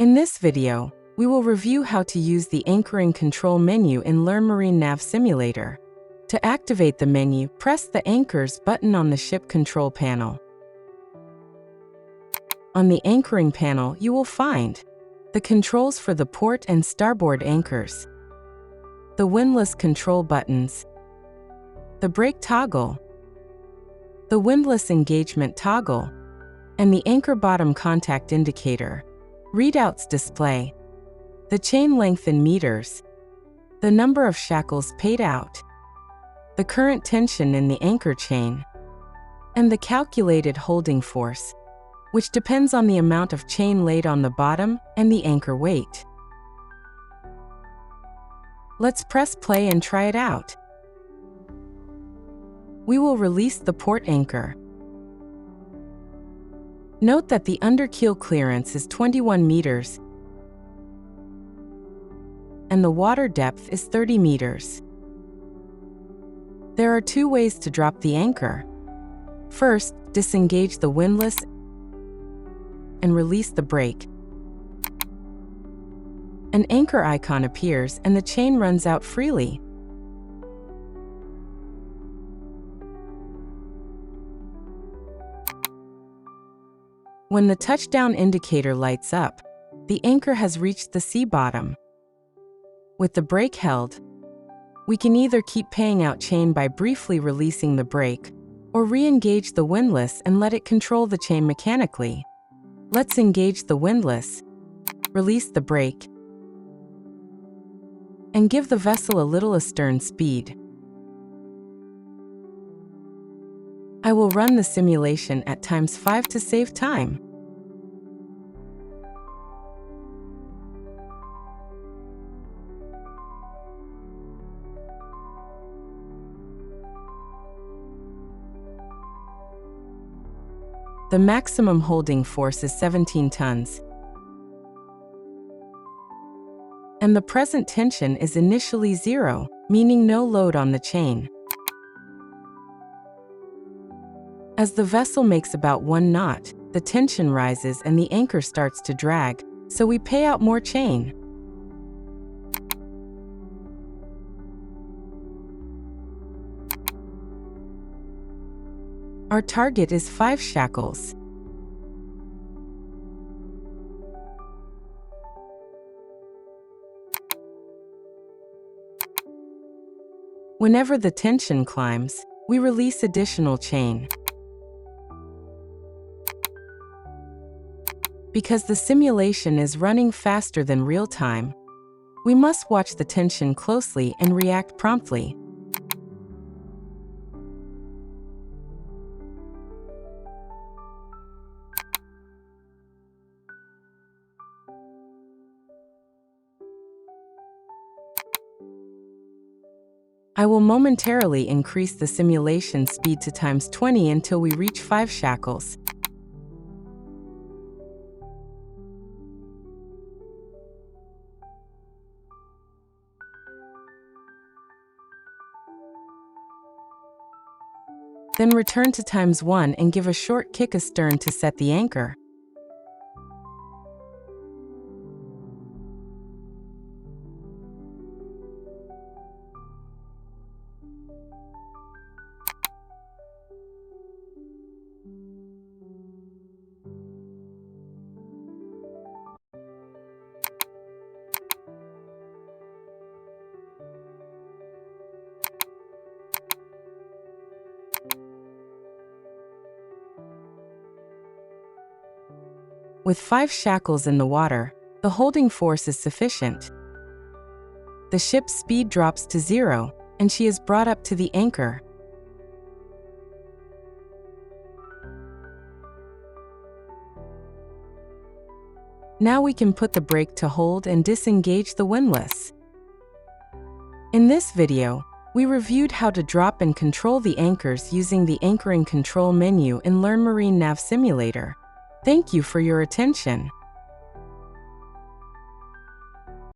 In this video, we will review how to use the anchoring control menu in Learnmarine NavSimulator. To activate the menu, press the Anchors button on the ship control panel. On the anchoring panel, you will find the controls for the port and starboard anchors, the windlass control buttons, the brake toggle, the windlass engagement toggle, and the anchor bottom contact indicator. Readouts display the chain length in meters, the number of shackles paid out, the current tension in the anchor chain, and the calculated holding force, which depends on the amount of chain laid on the bottom and the anchor weight. Let's press play and try it out. We will release the port anchor. Note that the under-keel clearance is 21 meters and the water depth is 30 meters. There are two ways to drop the anchor. First, disengage the windlass and release the brake. An anchor icon appears and the chain runs out freely. When the touchdown indicator lights up, the anchor has reached the sea bottom. With the brake held, we can either keep paying out chain by briefly releasing the brake, or re-engage the windlass and let it control the chain mechanically. Let's engage the windlass, release the brake, and give the vessel a little astern speed. I will run the simulation at ×5 to save time. The maximum holding force is 17 tons. And the present tension is initially 0, meaning no load on the chain. As the vessel makes about 1 knot, the tension rises and the anchor starts to drag, so we pay out more chain. Our target is 5 shackles. Whenever the tension climbs, we release additional chain. Because the simulation is running faster than real time, we must watch the tension closely and react promptly. I will momentarily increase the simulation speed to ×20 until we reach 5 shackles. Then return to ×1 and give a short kick astern to set the anchor. With 5 shackles in the water, the holding force is sufficient. The ship's speed drops to 0, and she is brought up to the anchor. Now we can put the brake to hold and disengage the windlass. In this video, we reviewed how to drop and control the anchors using the anchoring control menu in Learnmarine NavSimulator. Thank you for your attention.